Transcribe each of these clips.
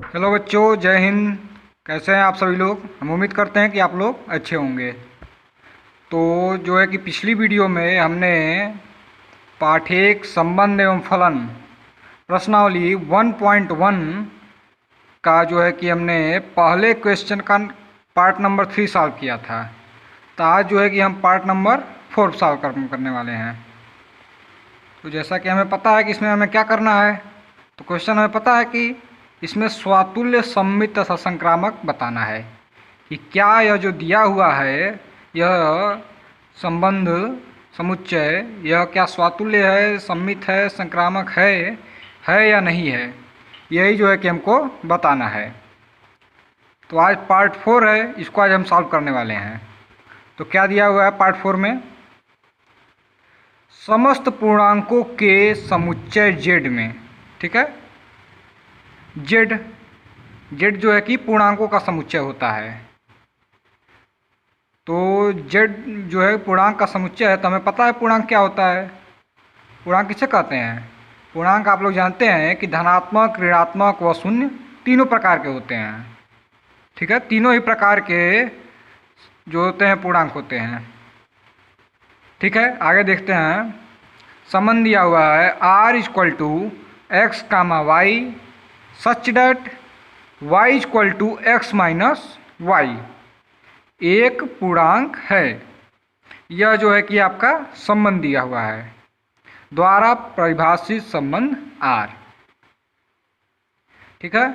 Hello बच्चों, जय हिंद। कैसे हैं आप सभी लोग? हम उम्मीद करते हैं कि आप लोग अच्छे होंगे। तो जो है कि पिछली वीडियो में हमने पाठ 1 संबंध एवं फलन प्रश्नावली 1.1 का जो है कि हमने पहले क्वेश्चन का पार्ट नंबर 3 सॉल्व किया था। तो आज जो है कि हम पार्ट नंबर 4 सॉल्व करने वाले हैं। तो जैसा कि हमें पता है कि इसमें हमें क्या करना है, तो क्वेश्चन हमें पता है कि इसमें स्वातुल्य सममित तथा संक्रामक बताना है कि क्या यह जो दिया हुआ है यह संबंध समुच्चय यह क्या स्वातुल्य है, सममित है, संक्रामक है या नहीं है। यही जो है कि हमको बताना है। तो आज पार्ट 4 है, इसको आज हम सॉल्व करने वाले हैं। तो क्या दिया हुआ है पार्ट 4 में? समस्त पूर्णांकों के समुच्चय जेड में, ठीक है। जेड जो है कि पूर्णांकों का समुच्चय होता है। तो जेड जो है पूर्णांक का समुच्चय है। तो हमें पता है पूर्णांक क्या होता है। पूर्णांक किसे कहते हैं? पूर्णांक आप लोग जानते हैं कि धनात्मक, ऋणात्मक व शून्य तीनों प्रकार के होते हैं, ठीक है। तीनों ही प्रकार के जो होते हैं पूर्णांक होते हैं, ठीक है। आगे देखते हैं। संबंध दिया हुआ है r equal to x comma y such that y equal to x minus y एक पूर्णांक है। यह जो है कि आपका संबंध दिया हुआ है, द्वारा परिभाषित संबंध r, ठीक है।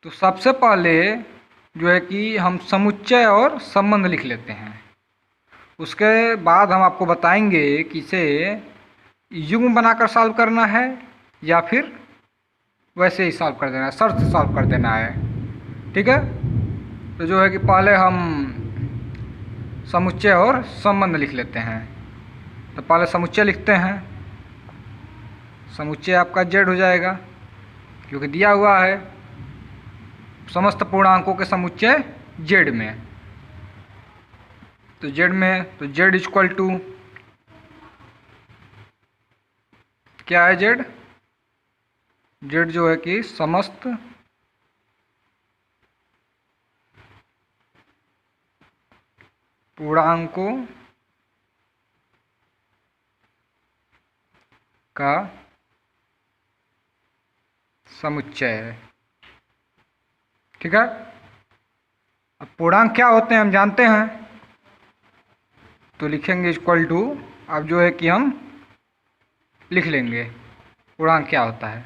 तो सबसे पहले जो है कि हम समुच्चय और संबंध लिख लेते हैं। उसके बाद हम आपको बताएंगे कि इसे युग्म बनाकर सॉल्व करना है या फिर वैसे ही सॉल्व कर देना है, शर्त सॉल्व कर देना है, ठीक है। तो जो है कि पहले हम समुच्चय और संबंध लिख लेते हैं। तो पहले समुच्चय लिखते हैं। समुच्चय आपका जेड हो जाएगा, क्योंकि दिया हुआ है समस्त पूर्णांकों के समुच्चय जेड में। तो जेड इक्वल टू क्या है? जेड जो है कि समस्त पूर्णांकों का समुच्चय है, ठीक है। अब पूर्णांक क्या होते हैं हम जानते हैं, तो लिखेंगे इक्वल टू, अब जो है कि हम लिख लेंगे पूर्णांक क्या होता है।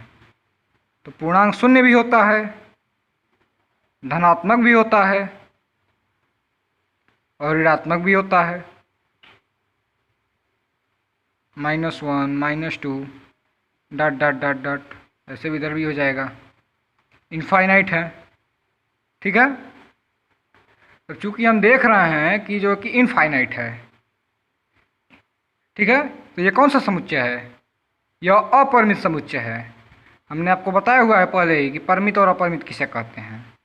तो पूर्णांक शून्य भी होता है, धनात्मक भी होता है और ऋणात्मक भी होता है। -1, -2 डॉट डॉट डॉट डॉट ऐसे भी इधर भी हो जाएगा। इनफाइनाइट है, ठीक है। तो चूंकि हम देख रहे हैं कि जो कि इनफाइनाइट है, ठीक है। तो ये कौन सा समुच्चय है? यह अपरिमित समुच्चय है। हमने आपको बताया हुआ है पहले ही कि परिमित और अपरिमित किसे कहते हैं।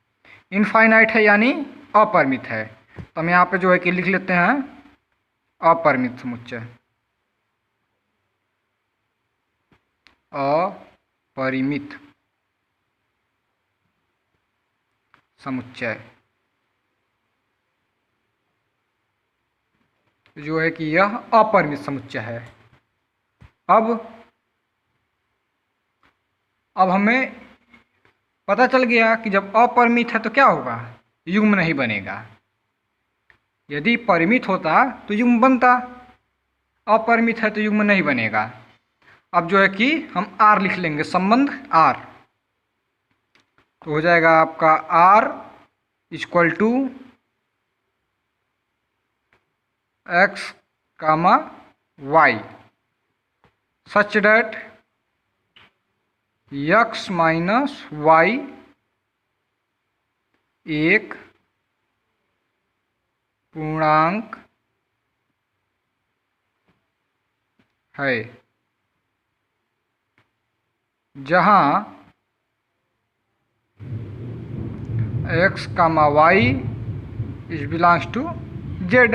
इनफाइनाइट है यानी अपरिमित है। तो हम यहाँ पे जो है कि लिख लेते हैं अपरिमित समुच्चय। अपरिमित समुच्चय जो है कि यह अपरिमित समुच्चय है। अब हमें पता चल गया कि जब अपरिमित है तो क्या होगा? युग्म नहीं बनेगा। यदि परिमित होता तो युग्म बनता, अपरिमित है तो युग्म नहीं बनेगा। अब जो है कि हम r लिख लेंगे, संबंध r। तो हो जाएगा आपका r equal to x comma y such that x minus y एक पूर्णांक है जहां x comma y is belongs to Z,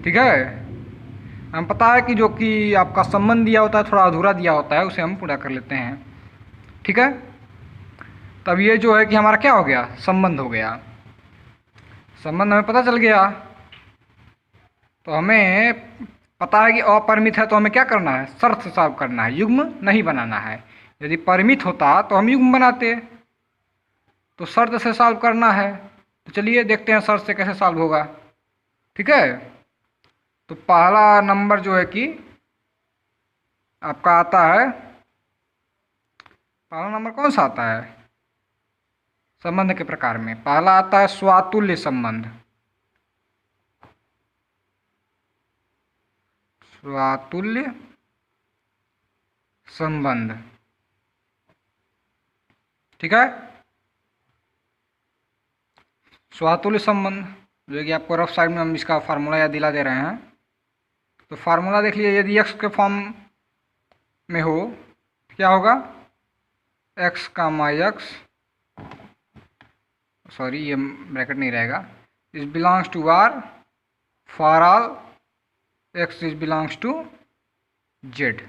ठीक है। हम पता है कि जो कि आपका संबंध दिया होता है थोड़ा अधूरा दिया होता है, उसे हम पूरा कर लेते हैं। ठीक है, तब ये जो है कि हमारा क्या हो गया, संबंध हो गया। संबंध हमें पता चल गया, तो हमें पता है कि अपरिमित है, तो हमें क्या करना है, शर्त से सॉल्व करना है, युग्म नहीं बनाना है। यदि परिमित होता तो हम युग्म बनाते, तो शर्त से सॉल्व करना है। तो चलिए देखते हैं शर्त से कैसे सॉल्व होगा। ठीक है, तो पहला नंबर जो है कि आपका आता है, पहला नंबर कौन सा आता है संबंध के प्रकार में, पहला आता है स्वातुल्य संबंध। स्वातुल्य संबंध, ठीक है। स्वातुल्य संबंध जो है कि आपको रफ साइड में हम इसका फार्मूला याद दिला दे रहे हैं। तो फार्मूला देख लीजिए, यदि x के फॉर्म में हो क्या होगा, x कामा x, सॉरी ये ब्रैकेट नहीं रहेगा, is belongs to r for all x is belongs to z।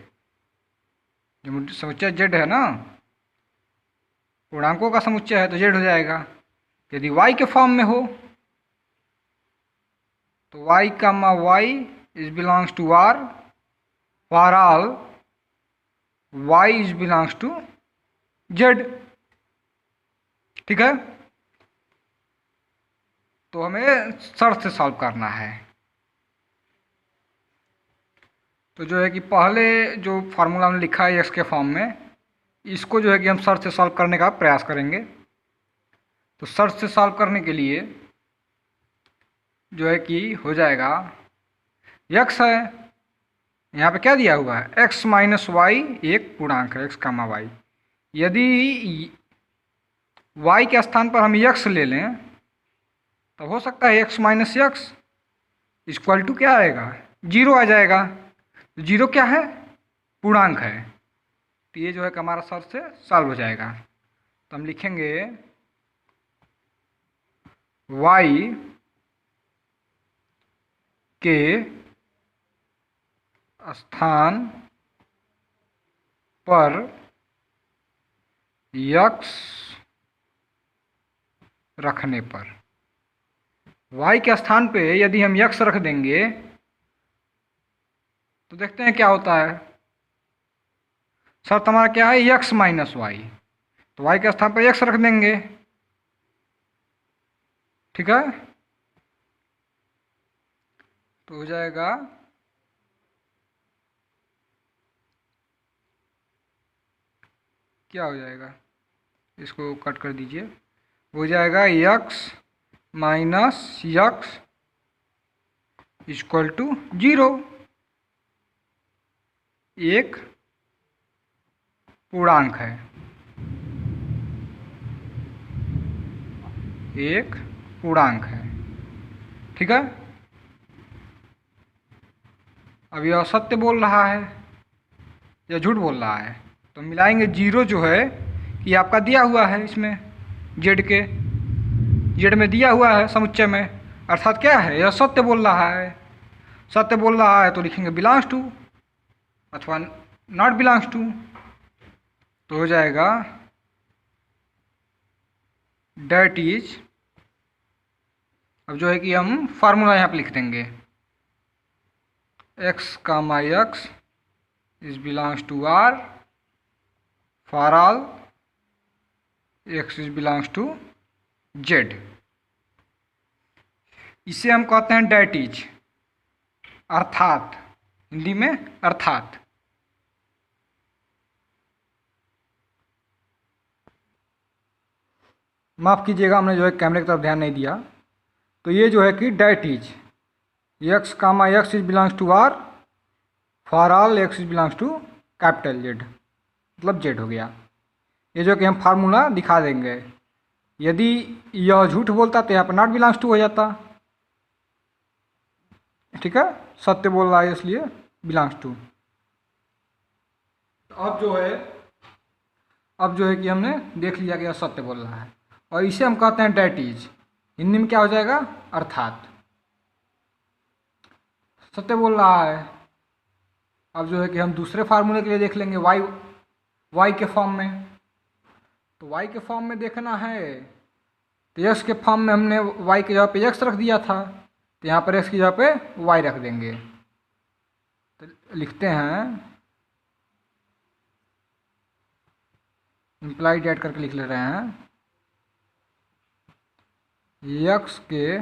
जो समुच्चय z है ना, पूर्णांकों का समुच्चय है, तो z हो जाएगा। यदि y के फॉर्म में हो तो y comma y is belongs to r for all y is belongs to z। ठीक है, तो हमें शर्त से सॉल्व करना है। तो जो है कि पहले जो फार्मूला हमने लिखा है x के फॉर्म में, इसको जो है कि हम शर्त से सॉल्व करने का प्रयास करेंगे। तो शर्त से सॉल्व करने के लिए जो है कि हो जाएगा, x है, यहाँ पे क्या दिया हुआ है, x माइनस वाई एक पूर्णांक है, x कामा वाई। यदि y के स्थान पर हम x ले लें तो हो सकता है x minus x equal to क्या आएगा, 0 आ जाएगा। तो 0 क्या है, पूर्णांक है। तो ये जो है कि हमारा शर्त से सॉल्व हो जाएगा। तो हम लिखेंगे y के स्थान पर x रखने पर, y के स्थान पे यदि हम x रख देंगे तो देखते हैं क्या होता है। शर्त हमारा क्या है, x माइनस वाई, तो y के स्थान पर x रख देंगे। ठीक है, तो हो जाएगा क्या हो जाएगा, इसको कट कर दीजिए, हो जाएगा x minus x equal to 0, एक पूर्णांक है, एक पूर्णांक है। ठीक है, अब यह सत्य बोल रहा है या झूठ बोल रहा है, तो मिलाएंगे। 0 जो है कि आपका दिया हुआ है, इसमें जेड में दिया हुआ है समुच्चय में, अर्थात क्या है, यह सत्य बोल रहा है। सत्य बोल रहा है तो लिखेंगे बिलोंग्स टू अथवा नॉट बिलोंग्स टू। तो हो जाएगा डेट इज, अब जो है कि हम फार्मूला यहाँ पे लिख देंगे, x comma x is belongs to r for all x is belongs to z। इसे हम कहते हैं डेट इज, अर्थात, हिंदी में अर्थात। माफ़ कीजिएगा, हमने जो है कैमरे की तरफ ध्यान नहीं दिया। तो ये जो है कि that is x comma x is belongs to r for all x is belongs to capital Z, मतलब Z हो गया। ये जो कि हम फार्मूला दिखा देंगे। यदि यह झूठ बोलता तो यहाँ पर नॉट बिलोंग्स टू हो जाता। ठीक है, सत्य बोल रहा है इसलिए बिलोंग्स टू। अब जो है कि हमने देख लिया कि यह सत्य बोल रहा है, और इसे हम कहते हैं डेट इज, हिंदी में क्या हो जाएगा, अर्थात। सत्य बोल रहा है अब जो है कि हम दूसरे फार्मूले के लिए देख लेंगे वाई के फॉर्म में। तो वाई के फॉर्म में देखना है तो एक्स के फॉर्म में हमने वाई की जगह पे एक्स रख दिया था, तो यहाँ पर एक्स की जगह पे वाई रख देंगे। तो लिखते हैं इम्प्लाइड ऐड करके लिख ले रहे हैं एक्स के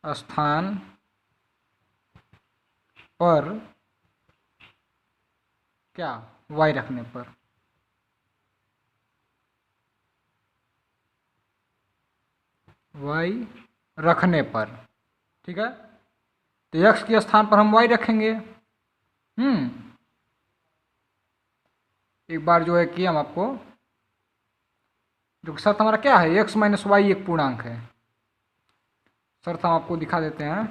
स्थान पर क्या वाई रखने पर। वाई रखने पर, ठीक है। तो एक्स के स्थान पर हम वाई रखेंगे। एक बार जो है कि हम आपको जो शर्त हमारा क्या है, एक्स माइनस वाई एक पूर्णांक है। शर्त हम आपको दिखा देते हैं।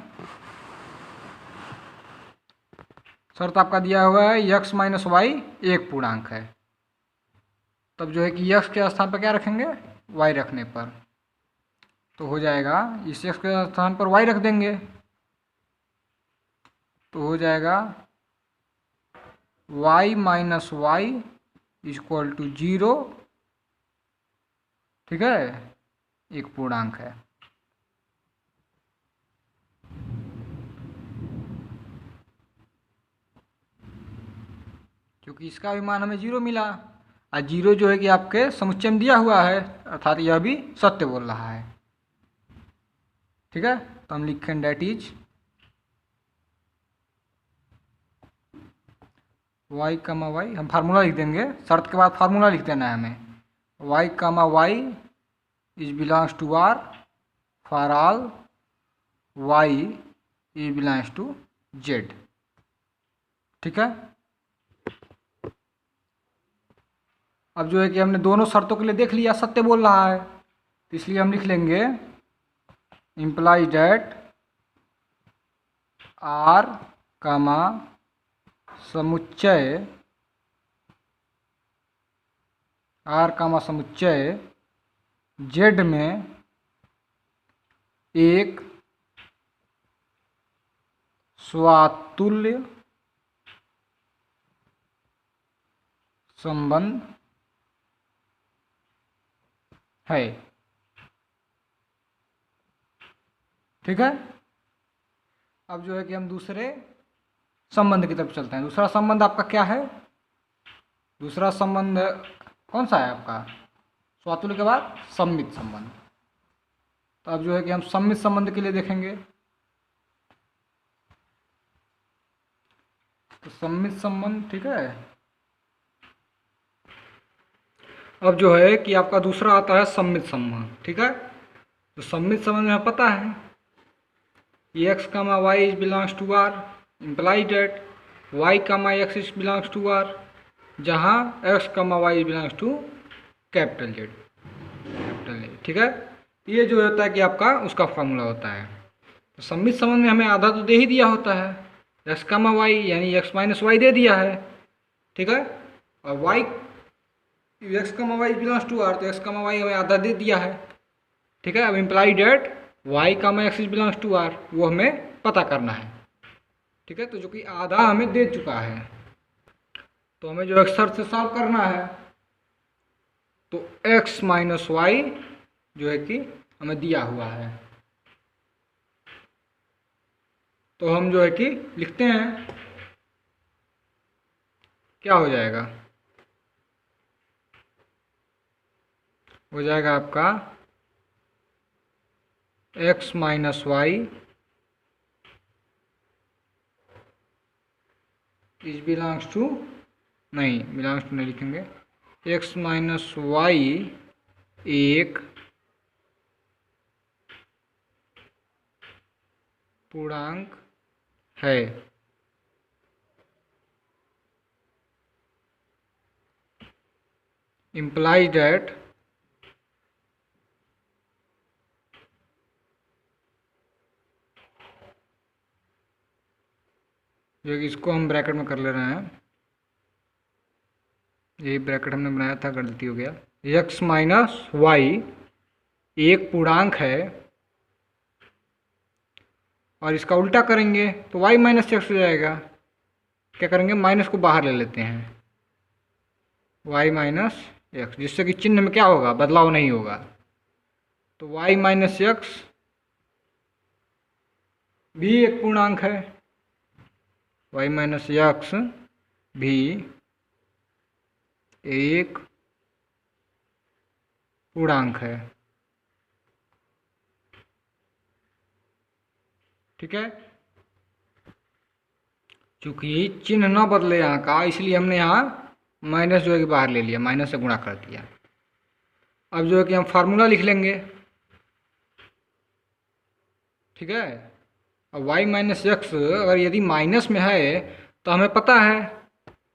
शर्त आपका दिया हुआ है एक्स माइनस वाई एक पूर्णांक है। तब जो है कि एक्स के स्थान पर क्या रखेंगे, वाई रखने पर। तो हो जाएगा इस एक्स के स्थान पर वाई रख देंगे तो हो जाएगा y minus y equal to 0, ठीक है, एक पूर्णांक है। क्योंकि इसका भी मान हमें 0 मिला और 0 जो है कि आपके समुच्चय में दिया हुआ है, अर्थात यह भी सत्य बोल रहा है, ठीक है। तो हम लिखें that is y comma y, हम फार्मूला लिख देंगे, शर्त के बाद फार्मूला लिख देना है हमें। Y comma y is belongs to R for all y is belongs to Z, ठीक है। अब जो है कि हमने दोनों शर्तों के लिए देख लिया सत्य बोल रहा है, तो इसलिए हम लिख लेंगे इम्प्लाई डेट आर कामा समुच्चय आर कामा समुच्चय जेड में एक स्वातुल्य संबंध है, ठीक है। अब जो है कि हम दूसरे संबंध की तरफ चलते हैं। दूसरा संबंध आपका क्या है, दूसरा संबंध कौन सा है आपका, स्वातुल्य के बाद सम्मित संबंध। तो अब जो है कि हम सम्मित संबंध के लिए देखेंगे। तो सम्मित संबंध, ठीक है। अब जो है कि आपका दूसरा आता है सम्मित संबंध, ठीक है। तो सम्मित संबंध में पता है x comma y is belongs to R imply that y comma x is belongs to R, जहाँ x comma y is belongs to capital Z, ठीक है। ये जो होता है कि आपका उसका फॉर्मूला होता है। तो सम्मित संबंध में हमें आधा तो दे ही दिया होता है, एक्स कामा वाई यानी एक्स माइनस वाई दे दिया है, ठीक है। और y x comma y belongs to R, तो एक्स कामा वाई हमें आधा दे दिया है, ठीक है। अब imply that y comma x is belongs to R वो हमें पता करना है, ठीक है। तो जो कि आधा हमें दे चुका है, तो हमें जो शर्त से सॉल्व करना है। तो x माइनस वाई जो है कि हमें दिया हुआ है, तो हम जो है कि लिखते हैं क्या हो जाएगा, हो जाएगा आपका x minus y is belongs to, नहीं बिलोंग्स टू नहीं लिखेंगे, x माइनस वाई एक पूर्णांक है। इम्प्लाई डेट जो कि इसको हम ब्रैकेट में कर ले रहे हैं, यही ब्रैकेट हमने बनाया था, गलती हो गया। x माइनस वाई एक पूर्णांक है और इसका उल्टा करेंगे तो y माइनस एक्स हो जाएगा, क्या करेंगे, माइनस को बाहर ले लेते हैं, y माइनस एक्स, जिससे कि चिन्ह में क्या होगा, बदलाव नहीं होगा। तो y माइनस एक्स भी एक पूर्णांक है, y माइनस एक्स भी एक पूर्णांक है। ठीक है, चूंकि चिन्ह न बदले यहाँ का, इसलिए हमने यहाँ माइनस जो है कि बाहर ले लिया, माइनस से गुणा कर दिया। अब जो है कि हम फार्मूला लिख लेंगे। ठीक है, अब y माइनस एक्स अगर यदि माइनस में है तो हमें पता है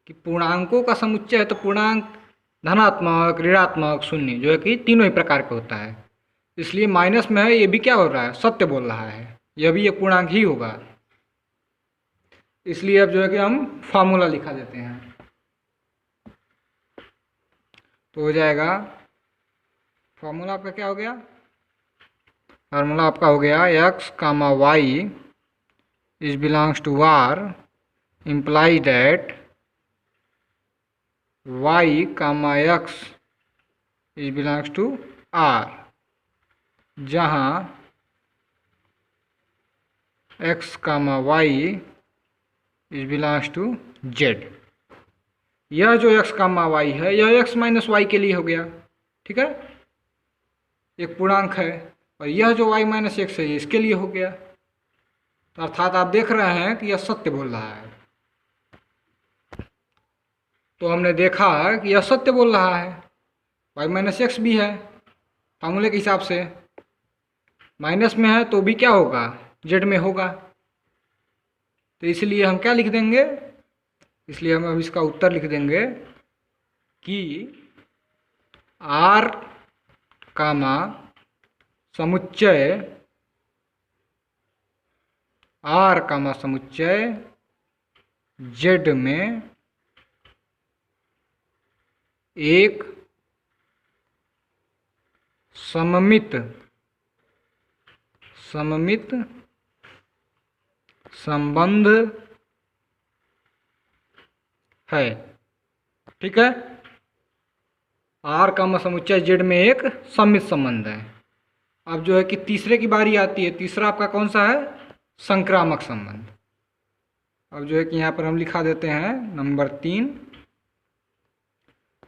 कि पूर्णांकों का समुच्चय है, तो पूर्णांक धनात्मक, ऋणात्मक, शून्य जो है कि तीनों ही प्रकार का होता है। इसलिए माइनस में है, ये भी क्या हो रहा है, सत्य बोल रहा है, यह भी एक पूर्णांक ही होगा। इसलिए अब जो है कि हम फार्मूला लिखा देते हैं। तो हो जाएगा, फार्मूला आपका क्या हो गया, फार्मूला आपका हो गया x comma y is belongs to R imply that y comma x is belongs to R, जहाँ x comma y is belongs to Z. यह जो x कामा वाई है यह x माइनस वाई के लिए हो गया। ठीक है, एक पूर्णांक है, और यह जो y माइनस एक्स है इसके लिए हो गया। तो अर्थात आप देख रहे हैं कि यह सत्य बोल रहा है। तो हमने देखा कि यह सत्य बोल रहा है, y माइनस एक्स भी है, फार्मूले के हिसाब से माइनस में है तो भी क्या होगा, जेड में होगा। तो इसलिए हम क्या लिख देंगे, इसलिए हम अब इसका उत्तर लिख देंगे कि r कामा समुच्चय, r कामा समुच्चय z में एक सममित संबंध है। ठीक है, आर का समुच्चय जेड में एक सममित संबंध है। अब जो है कि तीसरे की बारी आती है, तीसरा आपका कौन सा है, संक्रामक संबंध। अब जो है कि यहाँ पर हम लिखा देते हैं नंबर 3,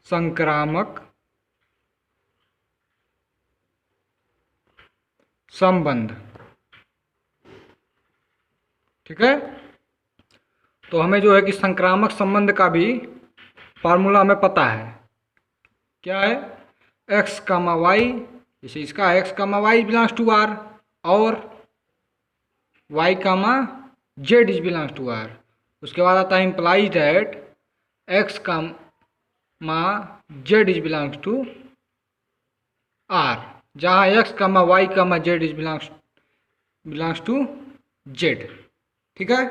संक्रामक संबंध। ठीक है, तो हमें जो है कि संक्रामक संबंध का भी फार्मूला हमें पता है, क्या है, x कामा वाई, जैसे इसका x comma y belongs to R, और y comma z is belongs to R. उसके बाद आता है implies that x comma z is belongs to R, जहाँ x comma y comma z is belongs to Z. ठीक है,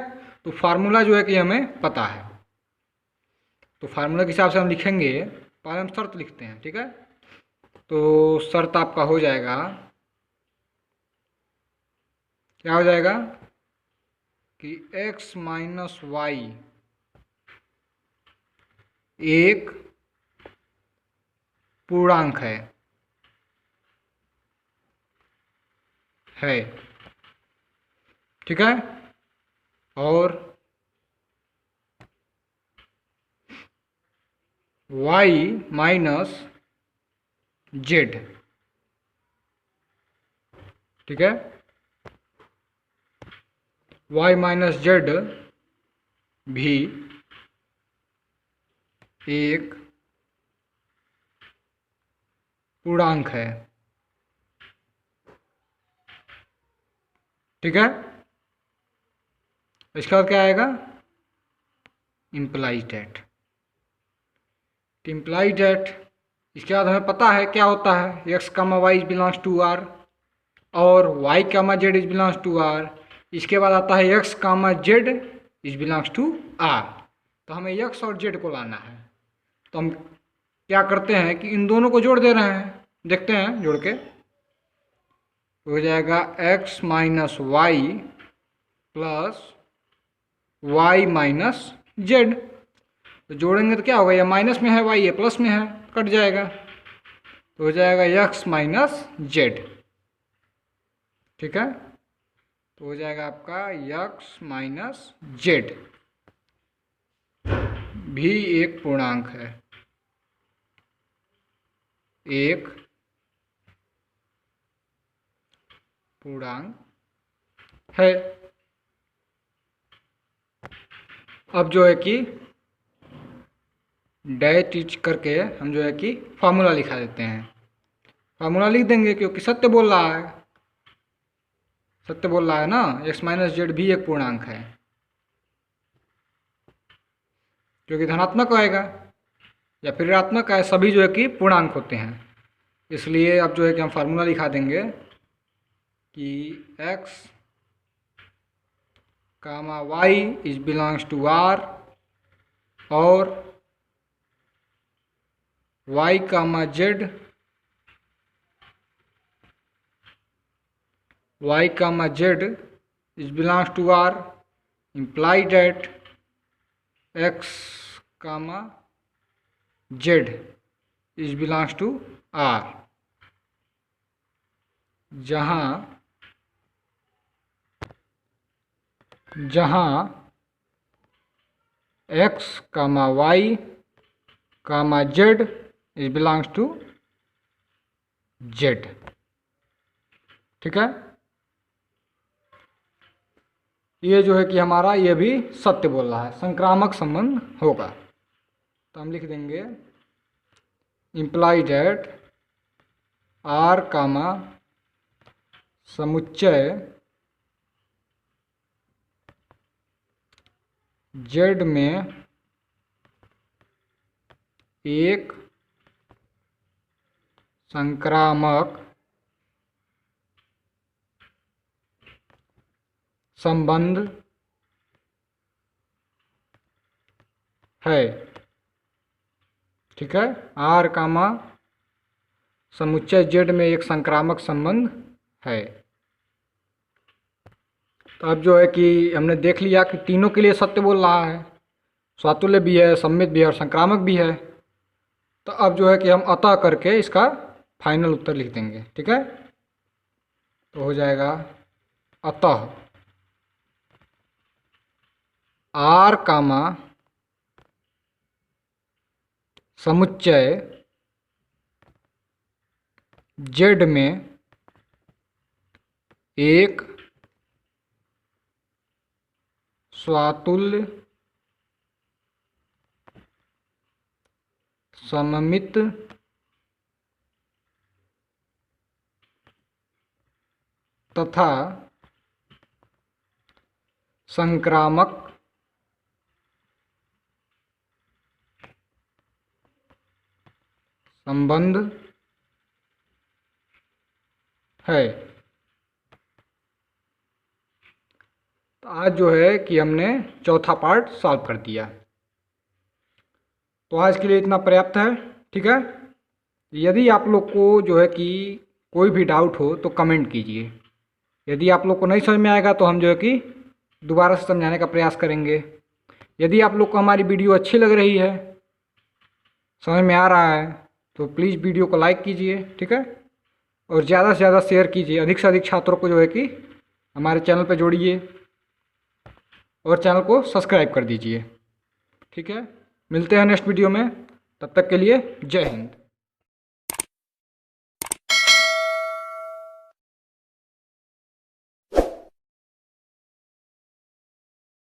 तो formula जो है कि हमें पता है, तो फार्मूला के हिसाब से हम लिखेंगे। पहले हम शर्त लिखते हैं। ठीक है, तो शर्त आपका हो जाएगा, क्या हो जाएगा कि x माइनस वाई एक पूर्णांक है। ठीक है, और y माइनस जेड, ठीक है, y माइनस जेड भी एक पूर्णांक है। ठीक है, इसका क्या आएगा, इम्प्लाइज दैट। इम्प्लाइज दैट, इसके बाद हमें पता है क्या होता है, x comma y belongs to R और y comma z is belongs to R. इसके बाद आता है x comma z is belongs to R. तो हमें एक्स और जेड को लाना है, तो हम क्या करते हैं कि इन दोनों को जोड़ दे रहे हैं, देखते हैं जोड़ के। हो जाएगा x minus y plus y minus z. तो जोड़ेंगे तो क्या होगा, ये माइनस में है वाई, ये प्लस में है, कट जाएगा, तो हो जाएगा एक्स माइनस जेड। ठीक है, तो हो जाएगा आपका एक्स माइनस जेड, भी एक पूर्णांक है, एक पूर्णांक है। अब जो है कि डैश टीच करके हम जो है कि फार्मूला लिखा देते हैं। फार्मूला लिख देंगे क्योंकि सत्य बोल रहा है, सत्य बोल रहा है ना, एक्स माइनस जेड भी एक पूर्णांक है, जो कि धनात्मक आएगा या फिर ऋणात्मक है, सभी जो है कि पूर्णांक होते हैं। इसलिए अब जो है कि हम फार्मूला लिखा देंगे कि x comma y is belongs to R और y comma z, y comma z is belongs to R imply that x comma z is belongs to R, जहाँ x comma y comma z is belongs to Z. ठीक है, ये जो है कि हमारा ये भी सत्य बोल रहा है, संक्रामक संबंध होगा। तो हम लिख देंगे इम्प्लाई डेट आर कामा समुच्चय जेड में एक संक्रामक संबंध है। ठीक है, आर कामा समुच्चय जेड में एक संक्रामक संबंध है। तो अब जो है कि हमने देख लिया कि तीनों के लिए सत्य बोल रहा है, स्वातुल्य भी है, सममित भी है और संक्रामक भी है। तो अब जो है कि हम अतः करके इसका फाइनल उत्तर लिख देंगे। ठीक है, तो हो जाएगा अतः आर कामा समुच्चय जेड में एक स्वातुल्य सममित तथा संक्रामक संबंध है। तो आज जो है कि हमने चौथा पार्ट सॉल्व कर दिया। तो आज के लिए इतना पर्याप्त है। ठीक है, यदि आप लोग को जो है कि कोई भी डाउट हो तो कमेंट कीजिए। यदि आप लोग को नहीं समझ में आएगा तो हम जो है कि दोबारा से समझाने का प्रयास करेंगे। यदि आप लोग को हमारी वीडियो अच्छी लग रही है, समझ में आ रहा है, तो प्लीज़ वीडियो को लाइक कीजिए। ठीक है, और ज़्यादा से ज़्यादा शेयर कीजिए, अधिक से अधिक छात्रों को जो है कि हमारे चैनल पर जोड़िए और चैनल को सब्सक्राइब कर दीजिए। ठीक है, मिलते हैं नेक्स्ट वीडियो में, तब तक के लिए जय हिंद।